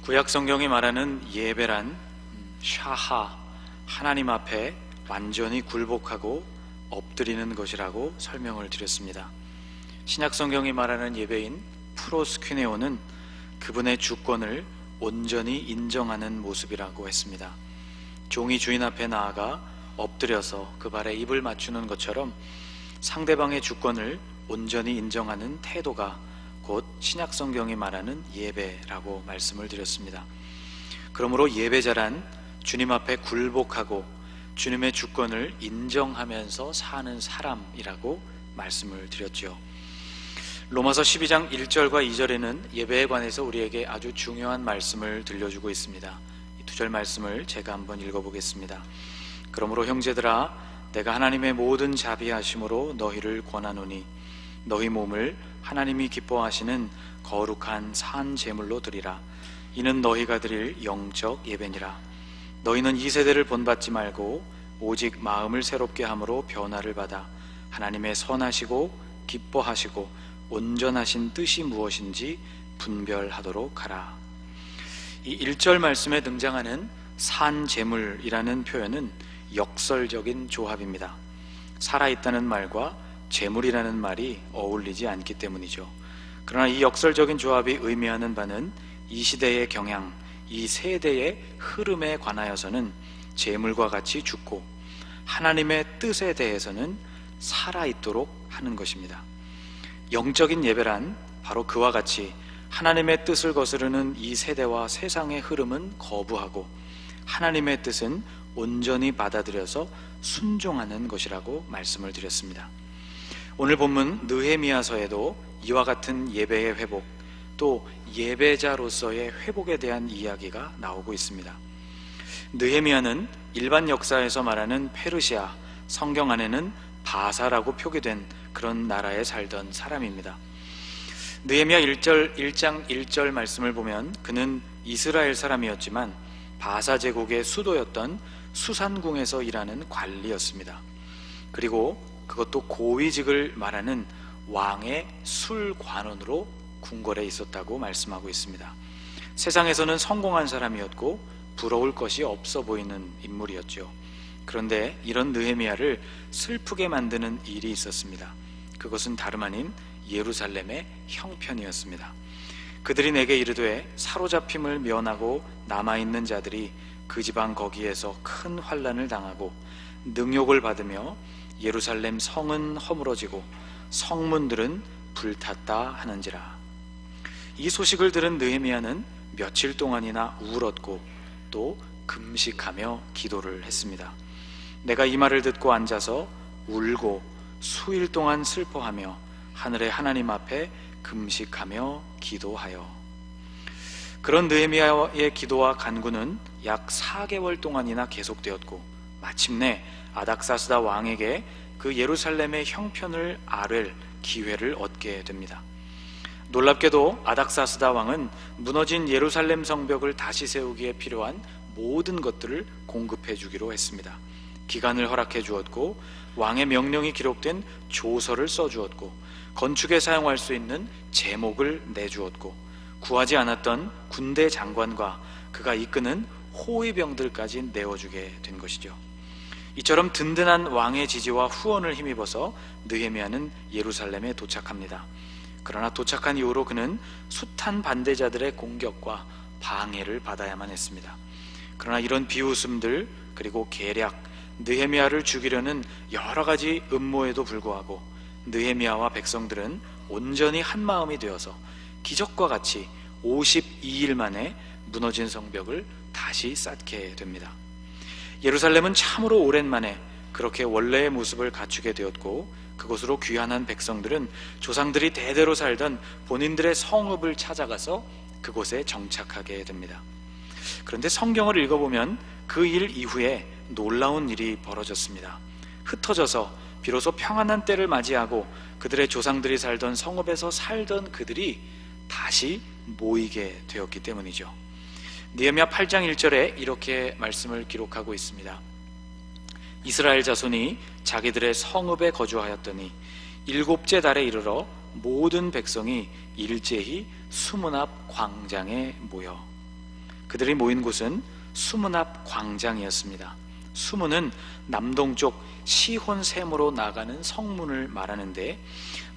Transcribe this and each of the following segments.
구약 성경이 말하는 예배란 샤하, 하나님 앞에 완전히 굴복하고 엎드리는 것이라고 설명을 드렸습니다. 신약 성경이 말하는 예배인 프로스퀴네오는 그분의 주권을 온전히 인정하는 모습이라고 했습니다. 종이 주인 앞에 나아가 엎드려서 그 발에 입을 맞추는 것처럼 상대방의 주권을 온전히 인정하는 태도가 곧 신약 성경이 말하는 예배라고 말씀을 드렸습니다. 그러므로 예배자란 주님 앞에 굴복하고 주님의 주권을 인정하면서 사는 사람이라고 말씀을 드렸죠. 로마서 12장 1절과 2절에는 예배에 관해서 우리에게 아주 중요한 말씀을 들려주고 있습니다. 이 두 절 말씀을 제가 한번 읽어보겠습니다. 그러므로 형제들아, 내가 하나님의 모든 자비하심으로 너희를 권하노니 너희 몸을 하나님이 기뻐하시는 거룩한 산 제물로 드리라. 이는 너희가 드릴 영적 예배니라. 너희는 이 세대를 본받지 말고 오직 마음을 새롭게 함으로 변화를 받아 하나님의 선하시고 기뻐하시고 온전하신 뜻이 무엇인지 분별하도록 하라. 이 1절 말씀에 등장하는 산 제물이라는 표현은 역설적인 조합입니다. 살아있다는 말과 제물이라는 말이 어울리지 않기 때문이죠. 그러나 이 역설적인 조합이 의미하는 바는 이 시대의 경향, 이 세대의 흐름에 관하여서는 제물과 같이 죽고 하나님의 뜻에 대해서는 살아있도록 하는 것입니다. 영적인 예배란 바로 그와 같이 하나님의 뜻을 거스르는 이 세대와 세상의 흐름은 거부하고 하나님의 뜻은 온전히 받아들여서 순종하는 것이라고 말씀을 드렸습니다. 오늘 본문 느헤미야서에도 이와 같은 예배의 회복, 또 예배자로서의 회복에 대한 이야기가 나오고 있습니다. 느헤미야는 일반 역사에서 말하는 페르시아, 성경 안에는 바사라고 표기된 그런 나라에 살던 사람입니다. 느헤미야 1장 1절 말씀을 보면 그는 이스라엘 사람이었지만 바사 제국의 수도였던 수산궁에서 일하는 관리였습니다. 그리고 그것도 고위직을 말하는 왕의 술관원으로 궁궐에 있었다고 말씀하고 있습니다. 세상에서는 성공한 사람이었고 부러울 것이 없어 보이는 인물이었죠. 그런데 이런 느헤미야를 슬프게 만드는 일이 있었습니다. 그것은 다름 아닌 예루살렘의 형편이었습니다. 그들이 내게 이르되 사로잡힘을 면하고 남아있는 자들이 그 지방 거기에서 큰 환난을 당하고 능욕을 받으며 예루살렘 성은 허물어지고 성문들은 불탔다 하는지라. 이 소식을 들은 느헤미야는 며칠 동안이나 울었고 또 금식하며 기도를 했습니다. 내가 이 말을 듣고 앉아서 울고 수일 동안 슬퍼하며 하늘의 하나님 앞에 금식하며 기도하여. 그런 느헤미야의 기도와 간구는 약 4개월 동안이나 계속되었고 마침내 아닥사스다 왕에게 그 예루살렘의 형편을 아뢰 기회를 얻게 됩니다. 놀랍게도 아닥사스다 왕은 무너진 예루살렘 성벽을 다시 세우기에 필요한 모든 것들을 공급해 주기로 했습니다. 기간을 허락해 주었고 왕의 명령이 기록된 조서를 써 주었고 건축에 사용할 수 있는 제목을 내주었고 구하지 않았던 군대 장관과 그가 이끄는 호위병들까지 내어주게 된 것이죠. 이처럼 든든한 왕의 지지와 후원을 힘입어서 느헤미야는 예루살렘에 도착합니다. 그러나 도착한 이후로 그는 숱한 반대자들의 공격과 방해를 받아야만 했습니다. 그러나 이런 비웃음들 그리고 계략, 느헤미야를 죽이려는 여러 가지 음모에도 불구하고 느헤미야와 백성들은 온전히 한 마음이 되어서 기적과 같이 52일 만에 무너진 성벽을 다시 쌓게 됩니다. 예루살렘은 참으로 오랜만에 그렇게 원래의 모습을 갖추게 되었고 그곳으로 귀환한 백성들은 조상들이 대대로 살던 본인들의 성읍을 찾아가서 그곳에 정착하게 됩니다. 그런데 성경을 읽어보면 그 일 이후에 놀라운 일이 벌어졌습니다. 흩어져서 비로소 평안한 때를 맞이하고 그들의 조상들이 살던 성읍에서 살던 그들이 다시 모이게 되었기 때문이죠. 느헤미야 8장 1절에 이렇게 말씀을 기록하고 있습니다. 이스라엘 자손이 자기들의 성읍에 거주하였더니 7째 달에 이르러 모든 백성이 일제히 수문 앞 광장에 모여. 그들이 모인 곳은 수문 앞 광장이었습니다. 수문은 남동쪽 시혼샘으로 나가는 성문을 말하는데,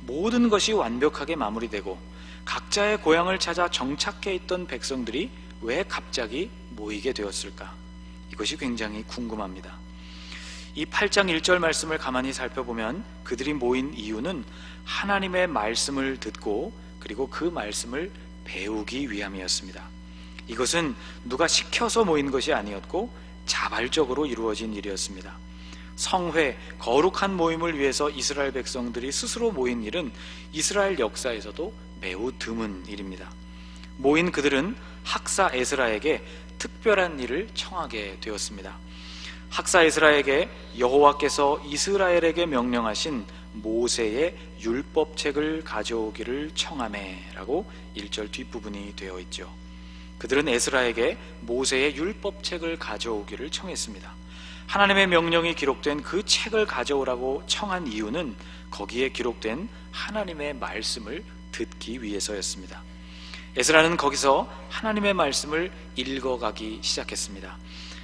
모든 것이 완벽하게 마무리되고 각자의 고향을 찾아 정착해 있던 백성들이 왜 갑자기 모이게 되었을까? 이것이 굉장히 궁금합니다. 이 8장 1절 말씀을 가만히 살펴보면 그들이 모인 이유는 하나님의 말씀을 듣고 그리고 그 말씀을 배우기 위함이었습니다. 이것은 누가 시켜서 모인 것이 아니었고 자발적으로 이루어진 일이었습니다. 성회, 거룩한 모임을 위해서 이스라엘 백성들이 스스로 모인 일은 이스라엘 역사에서도 매우 드문 일입니다. 모인 그들은 학사 에스라에게 특별한 일을 청하게 되었습니다. 학사 에스라에게 여호와께서 이스라엘에게 명령하신 모세의 율법책을 가져오기를 청하매라고 1절 뒷부분이 되어 있죠. 그들은 에스라에게 모세의 율법책을 가져오기를 청했습니다. 하나님의 명령이 기록된 그 책을 가져오라고 청한 이유는 거기에 기록된 하나님의 말씀을 듣기 위해서였습니다. 에스라는 거기서 하나님의 말씀을 읽어가기 시작했습니다.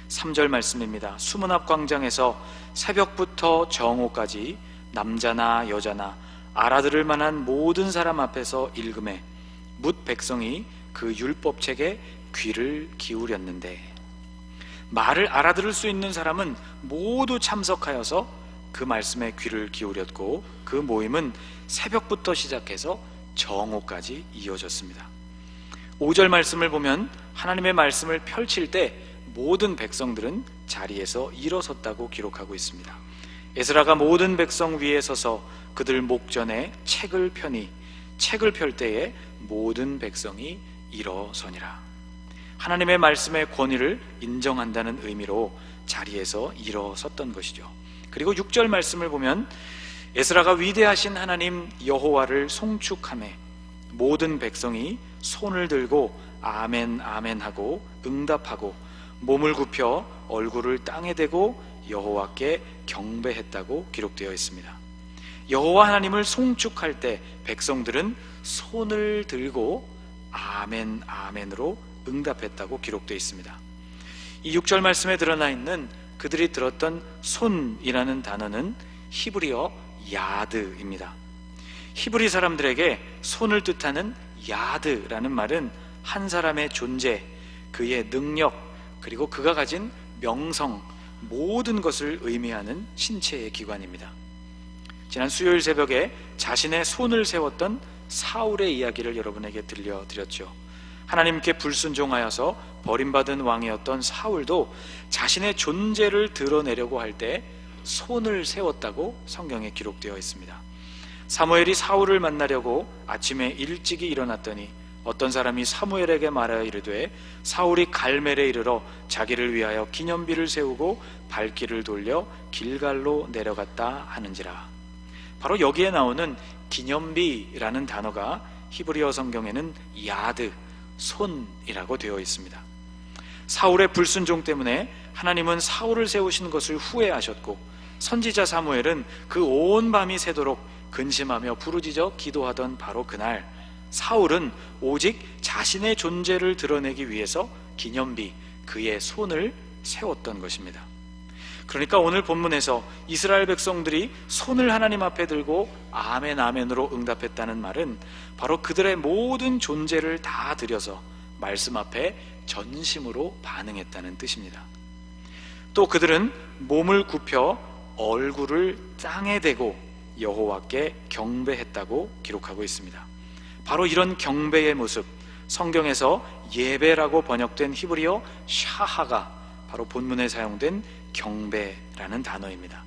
3절 말씀입니다. 수문 앞 광장에서 새벽부터 정오까지 남자나 여자나 알아들을 만한 모든 사람 앞에서 읽음에 뭇 백성이 그 율법책에 귀를 기울였는데, 말을 알아들을 수 있는 사람은 모두 참석하여서 그 말씀에 귀를 기울였고 그 모임은 새벽부터 시작해서 정오까지 이어졌습니다. 5절 말씀을 보면 하나님의 말씀을 펼칠 때 모든 백성들은 자리에서 일어섰다고 기록하고 있습니다. 에스라가 모든 백성 위에 서서 그들 목전에 책을 펴니 책을 펼 때에 모든 백성이 일어서니라. 하나님의 말씀의 권위를 인정한다는 의미로 자리에서 일어섰던 것이죠. 그리고 6절 말씀을 보면 에스라가 위대하신 하나님 여호와를 송축하며 모든 백성이 손을 들고 아멘 아멘 하고 응답하고 몸을 굽혀 얼굴을 땅에 대고 여호와께 경배했다고 기록되어 있습니다. 여호와 하나님을 송축할 때 백성들은 손을 들고 아멘 아멘으로 응답했다고 기록되어 있습니다. 이 6절 말씀에 드러나 있는 그들이 들었던 손이라는 단어는 히브리어 야드입니다. 히브리 사람들에게 손을 뜻하는 야드라는 말은 한 사람의 존재, 그의 능력, 그리고 그가 가진 명성, 모든 것을 의미하는 신체의 기관입니다. 지난 수요일 새벽에 자신의 손을 세웠던 사울의 이야기를 여러분에게 들려드렸죠. 하나님께 불순종하여서 버림받은 왕이었던 사울도 자신의 존재를 드러내려고 할 때 손을 세웠다고 성경에 기록되어 있습니다. 사무엘이 사울을 만나려고 아침에 일찍이 일어났더니 어떤 사람이 사무엘에게 말하여 이르되 사울이 갈멜에 이르러 자기를 위하여 기념비를 세우고 발길을 돌려 길갈로 내려갔다 하는지라. 바로 여기에 나오는 기념비라는 단어가 히브리어 성경에는 야드, 손이라고 되어 있습니다. 사울의 불순종 때문에 하나님은 사울을 세우신 것을 후회하셨고 선지자 사무엘은 그 온 밤이 새도록 근심하며 부르짖어 기도하던 바로 그날 사울은 오직 자신의 존재를 드러내기 위해서 기념비, 그의 손을 세웠던 것입니다. 그러니까 오늘 본문에서 이스라엘 백성들이 손을 하나님 앞에 들고 아멘 아멘으로 응답했다는 말은 바로 그들의 모든 존재를 다 들여서 말씀 앞에 전심으로 반응했다는 뜻입니다. 또 그들은 몸을 굽혀 얼굴을 땅에 대고 여호와께 경배했다고 기록하고 있습니다. 바로 이런 경배의 모습, 성경에서 예배라고 번역된 히브리어 샤하가 바로 본문에 사용된 경배라는 단어입니다.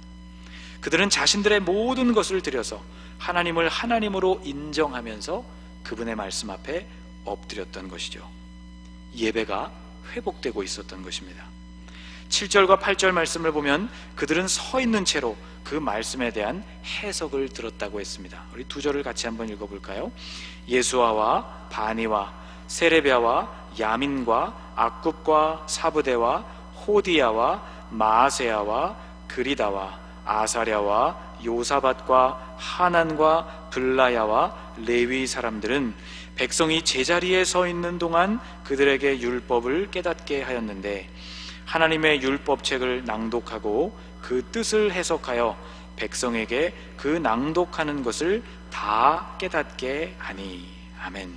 그들은 자신들의 모든 것을 들여서 하나님을 하나님으로 인정하면서 그분의 말씀 앞에 엎드렸던 것이죠. 예배가 회복되고 있었던 것입니다. 7절과 8절 말씀을 보면 그들은 서 있는 채로 그 말씀에 대한 해석을 들었다고 했습니다. 우리 두 절을 같이 한번 읽어볼까요? 예수아와 바니와 세레비아와 야민과 악굽과 사브대와 호디야와 마아세야와 그리다와 아사랴와 요사밧과 하난과 블라야와 레위 사람들은 백성이 제자리에 서 있는 동안 그들에게 율법을 깨닫게 하였는데 하나님의 율법책을 낭독하고 그 뜻을 해석하여 백성에게 그 낭독하는 것을 다 깨닫게 하니. 아멘.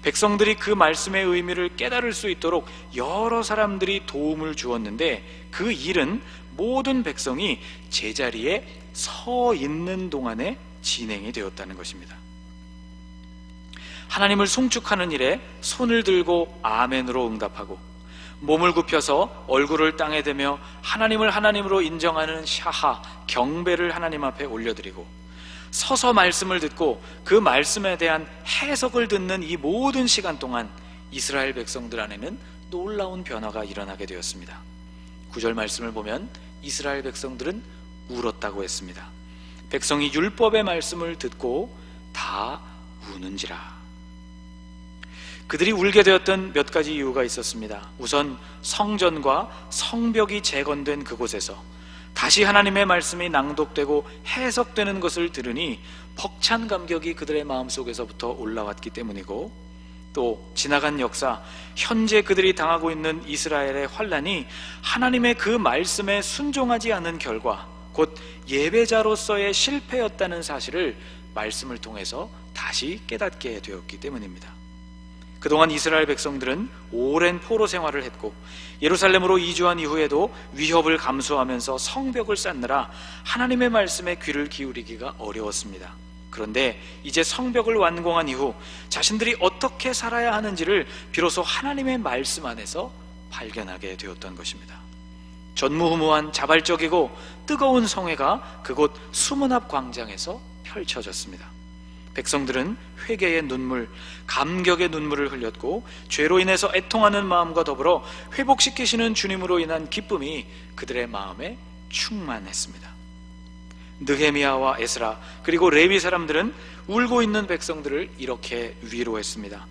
백성들이 그 말씀의 의미를 깨달을 수 있도록 여러 사람들이 도움을 주었는데 그 일은 모든 백성이 제자리에 서 있는 동안에 진행이 되었다는 것입니다. 하나님을 송축하는 일에 손을 들고 아멘으로 응답하고, 몸을 굽혀서 얼굴을 땅에 대며 하나님을 하나님으로 인정하는 샤하, 경배를 하나님 앞에 올려드리고, 서서 말씀을 듣고 그 말씀에 대한 해석을 듣는 이 모든 시간 동안 이스라엘 백성들 안에는 놀라운 변화가 일어나게 되었습니다. 9절 말씀을 보면 이스라엘 백성들은 울었다고 했습니다. 백성이 율법의 말씀을 듣고 다 우는지라. 그들이 울게 되었던 몇 가지 이유가 있었습니다. 우선 성전과 성벽이 재건된 그곳에서 다시 하나님의 말씀이 낭독되고 해석되는 것을 들으니 벅찬 감격이 그들의 마음속에서부터 올라왔기 때문이고, 또 지나간 역사, 현재 그들이 당하고 있는 이스라엘의 환난이 하나님의 그 말씀에 순종하지 않은 결과, 곧 예배자로서의 실패였다는 사실을 말씀을 통해서 다시 깨닫게 되었기 때문입니다. 그동안 이스라엘 백성들은 오랜 포로 생활을 했고 예루살렘으로 이주한 이후에도 위협을 감수하면서 성벽을 쌓느라 하나님의 말씀에 귀를 기울이기가 어려웠습니다. 그런데 이제 성벽을 완공한 이후 자신들이 어떻게 살아야 하는지를 비로소 하나님의 말씀 안에서 발견하게 되었던 것입니다. 전무후무한 자발적이고 뜨거운 성회가 그곳 수문 앞 광장에서 펼쳐졌습니다. 백성들은 회개의 눈물, 감격의 눈물을 흘렸고 죄로 인해서 애통하는 마음과 더불어 회복시키시는 주님으로 인한 기쁨이 그들의 마음에 충만했습니다. 느헤미야와 에스라 그리고 레위 사람들은 울고 있는 백성들을 이렇게 위로했습니다.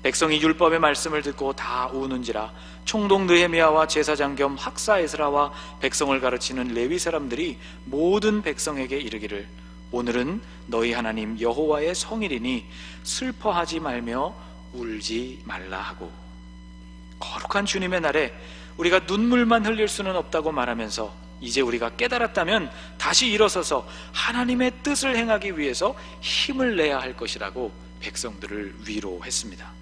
백성이 율법의 말씀을 듣고 다 우는지라. 총독 느헤미야와 제사장 겸 학사 에스라와 백성을 가르치는 레위 사람들이 모든 백성에게 이르기를, 오늘은 너희 하나님 여호와의 성일이니 슬퍼하지 말며 울지 말라 하고. 거룩한 주님의 날에 우리가 눈물만 흘릴 수는 없다고 말하면서 이제 우리가 깨달았다면 다시 일어서서 하나님의 뜻을 행하기 위해서 힘을 내야 할 것이라고 백성들을 위로했습니다.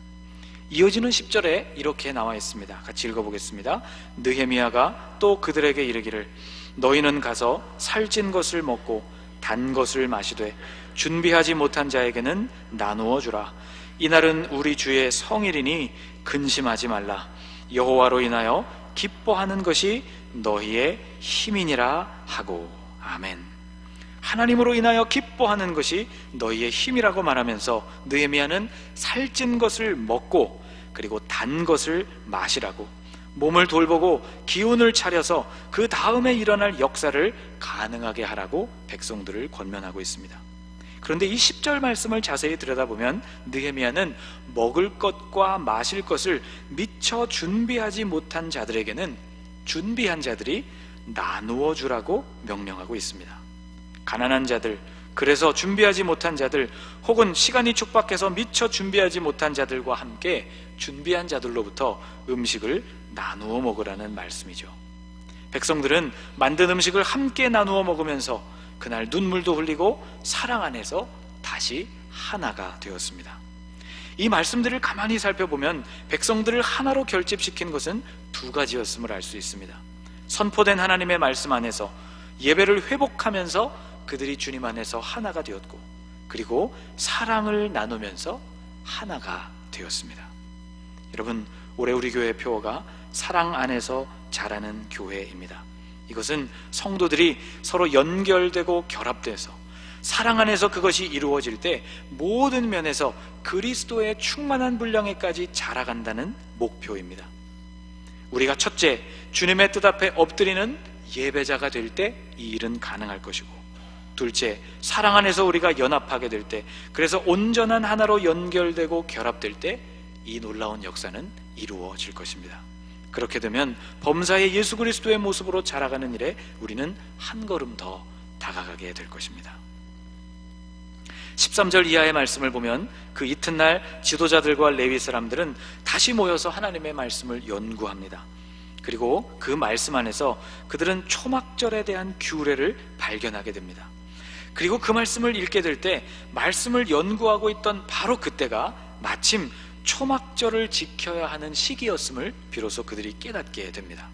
이어지는 10절에 이렇게 나와 있습니다. 같이 읽어보겠습니다. 느헤미야가 또 그들에게 이르기를, 너희는 가서 살찐 것을 먹고 단 것을 마시되 준비하지 못한 자에게는 나누어 주라. 이날은 우리 주의 성일이니 근심하지 말라. 여호와로 인하여 기뻐하는 것이 너희의 힘이니라 하고. 아멘. 하나님으로 인하여 기뻐하는 것이 너희의 힘이라고 말하면서 느헤미야는 살찐 것을 먹고 그리고 단 것을 마시라고, 몸을 돌보고 기운을 차려서 그 다음에 일어날 역사를 가능하게 하라고 백성들을 권면하고 있습니다. 그런데 이 10절 말씀을 자세히 들여다보면 느헤미야는 먹을 것과 마실 것을 미처 준비하지 못한 자들에게는 준비한 자들이 나누어 주라고 명령하고 있습니다. 가난한 자들, 그래서 준비하지 못한 자들, 혹은 시간이 촉박해서 미처 준비하지 못한 자들과 함께 준비한 자들로부터 음식을 나누어 먹으라는 말씀이죠. 백성들은 만든 음식을 함께 나누어 먹으면서 그날 눈물도 흘리고 사랑 안에서 다시 하나가 되었습니다. 이 말씀들을 가만히 살펴보면 백성들을 하나로 결집시킨 것은 두 가지였음을 알 수 있습니다. 선포된 하나님의 말씀 안에서 예배를 회복하면서 그들이 주님 안에서 하나가 되었고, 그리고 사랑을 나누면서 하나가 되었습니다. 여러분, 올해 우리 교회의 표어가 사랑 안에서 자라는 교회입니다. 이것은 성도들이 서로 연결되고 결합돼서 사랑 안에서 그것이 이루어질 때 모든 면에서 그리스도의 충만한 분량에까지 자라간다는 목표입니다. 우리가 첫째, 주님의 뜻 앞에 엎드리는 예배자가 될 때 이 일은 가능할 것이고, 둘째, 사랑 안에서 우리가 연합하게 될 때, 그래서 온전한 하나로 연결되고 결합될 때 이 놀라운 역사는 이루어질 것입니다. 그렇게 되면 범사의 예수 그리스도의 모습으로 자라가는 일에 우리는 한 걸음 더 다가가게 될 것입니다. 13절 이하의 말씀을 보면 그 이튿날 지도자들과 레위 사람들은 다시 모여서 하나님의 말씀을 연구합니다. 그리고 그 말씀 안에서 그들은 초막절에 대한 규례를 발견하게 됩니다. 그리고 그 말씀을 읽게 될 때 말씀을 연구하고 있던 바로 그때가 마침 초막절을 지켜야 하는 시기였음을 비로소 그들이 깨닫게 됩니다.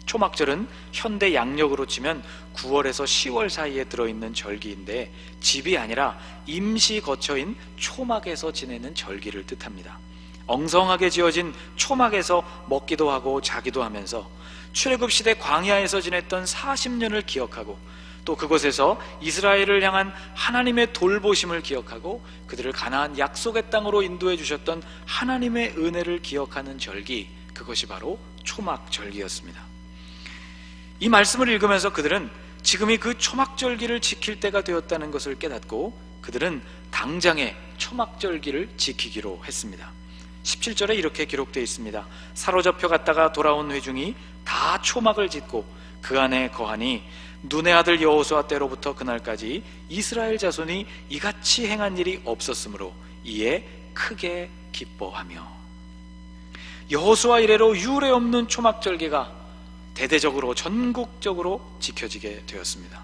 초막절은 현대 양력으로 치면 9월에서 10월 사이에 들어있는 절기인데 집이 아니라 임시 거처인 초막에서 지내는 절기를 뜻합니다. 엉성하게 지어진 초막에서 먹기도 하고 자기도 하면서 출애굽 시대 광야에서 지냈던 40년을 기억하고 또 그곳에서 이스라엘을 향한 하나님의 돌보심을 기억하고 그들을 가나안 약속의 땅으로 인도해 주셨던 하나님의 은혜를 기억하는 절기, 그것이 바로 초막절기였습니다. 이 말씀을 읽으면서 그들은 지금이 그 초막절기를 지킬 때가 되었다는 것을 깨닫고 그들은 당장에 초막절기를 지키기로 했습니다. 17절에 이렇게 기록되어 있습니다. 사로잡혀 갔다가 돌아온 회중이 다 초막을 짓고 그 안에 거하니 눈의 아들 여호수아 때로부터 그날까지 이스라엘 자손이 이같이 행한 일이 없었으므로 이에 크게 기뻐하며, 여호수아 이래로 유례 없는 초막절기가 대대적으로 전국적으로 지켜지게 되었습니다.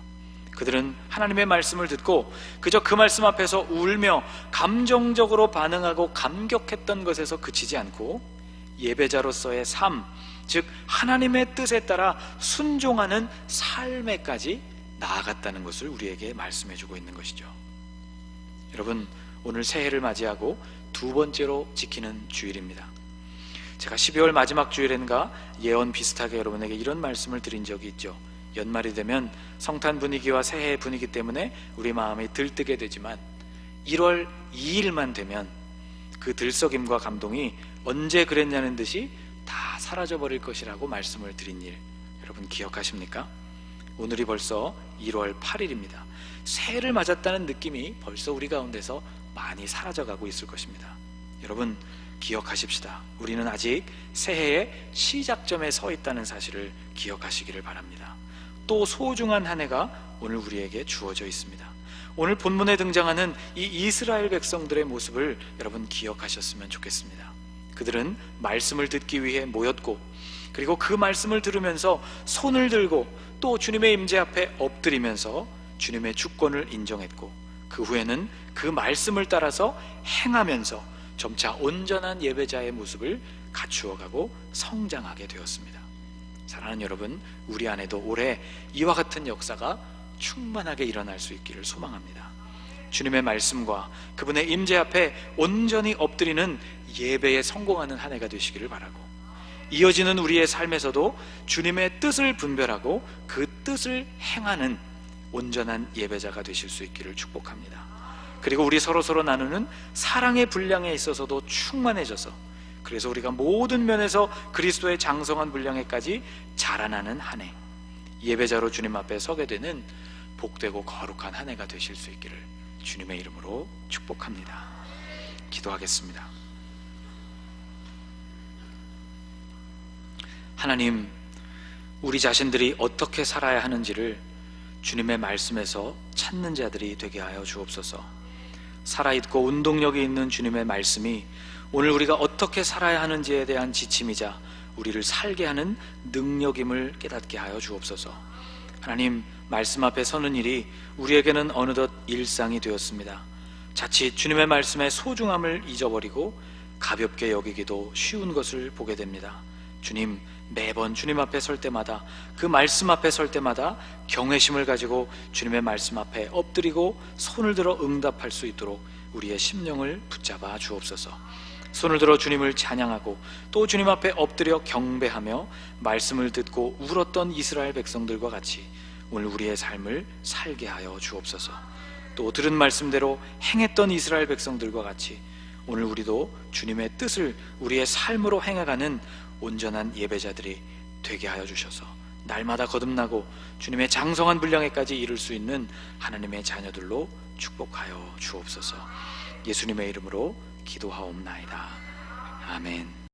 그들은 하나님의 말씀을 듣고 그저 그 말씀 앞에서 울며 감정적으로 반응하고 감격했던 것에서 그치지 않고 예배자로서의 삶, 즉 하나님의 뜻에 따라 순종하는 삶에까지 나아갔다는 것을 우리에게 말씀해주고 있는 것이죠. 여러분, 오늘 새해를 맞이하고 두 번째로 지키는 주일입니다. 제가 12월 마지막 주일인가 예언 비슷하게 여러분에게 이런 말씀을 드린 적이 있죠. 연말이 되면 성탄 분위기와 새해 분위기 때문에 우리 마음이 들뜨게 되지만 1월 2일만 되면 그 들썩임과 감동이 언제 그랬냐는 듯이 다 사라져버릴 것이라고 말씀을 드린 일, 여러분 기억하십니까? 오늘이 벌써 1월 8일입니다. 새해를 맞았다는 느낌이 벌써 우리 가운데서 많이 사라져가고 있을 것입니다. 여러분 기억하십시다. 우리는 아직 새해의 시작점에 서 있다는 사실을 기억하시기를 바랍니다. 또 소중한 한 해가 오늘 우리에게 주어져 있습니다. 오늘 본문에 등장하는 이 이스라엘 백성들의 모습을 여러분 기억하셨으면 좋겠습니다. 그들은 말씀을 듣기 위해 모였고 그리고 그 말씀을 들으면서 손을 들고 또 주님의 임재 앞에 엎드리면서 주님의 주권을 인정했고 그 후에는 그 말씀을 따라서 행하면서 점차 온전한 예배자의 모습을 갖추어가고 성장하게 되었습니다. 사랑하는 여러분, 우리 안에도 올해 이와 같은 역사가 충만하게 일어날 수 있기를 소망합니다. 주님의 말씀과 그분의 임재 앞에 온전히 엎드리는 예배에 성공하는 한 해가 되시기를 바라고, 이어지는 우리의 삶에서도 주님의 뜻을 분별하고 그 뜻을 행하는 온전한 예배자가 되실 수 있기를 축복합니다. 그리고 우리 서로 나누는 사랑의 분량에 있어서도 충만해져서 그래서 우리가 모든 면에서 그리스도의 장성한 분량에까지 자라나는 한 해, 예배자로 주님 앞에 서게 되는 복되고 거룩한 한 해가 되실 수 있기를 주님의 이름으로 축복합니다. 기도하겠습니다. 하나님, 우리 자신들이 어떻게 살아야 하는지를 주님의 말씀에서 찾는 자들이 되게 하여 주옵소서. 살아있고 운동력이 있는 주님의 말씀이 오늘 우리가 어떻게 살아야 하는지에 대한 지침이자 우리를 살게 하는 능력임을 깨닫게 하여 주옵소서. 하나님, 말씀 앞에 서는 일이 우리에게는 어느덧 일상이 되었습니다. 자칫 주님의 말씀의 소중함을 잊어버리고 가볍게 여기기도 쉬운 것을 보게 됩니다. 주님, 매번 주님 앞에 설 때마다, 그 말씀 앞에 설 때마다 경외심을 가지고 주님의 말씀 앞에 엎드리고 손을 들어 응답할 수 있도록 우리의 심령을 붙잡아 주옵소서. 손을 들어 주님을 찬양하고 또 주님 앞에 엎드려 경배하며 말씀을 듣고 울었던 이스라엘 백성들과 같이 오늘 우리의 삶을 살게 하여 주옵소서. 또 들은 말씀대로 행했던 이스라엘 백성들과 같이 오늘 우리도 주님의 뜻을 우리의 삶으로 행해가는 온전한 예배자들이 되게 하여 주셔서 날마다 거듭나고 주님의 장성한 분량에까지 이룰 수 있는 하나님의 자녀들로 축복하여 주옵소서. 예수님의 이름으로 기도하옵나이다. 아멘.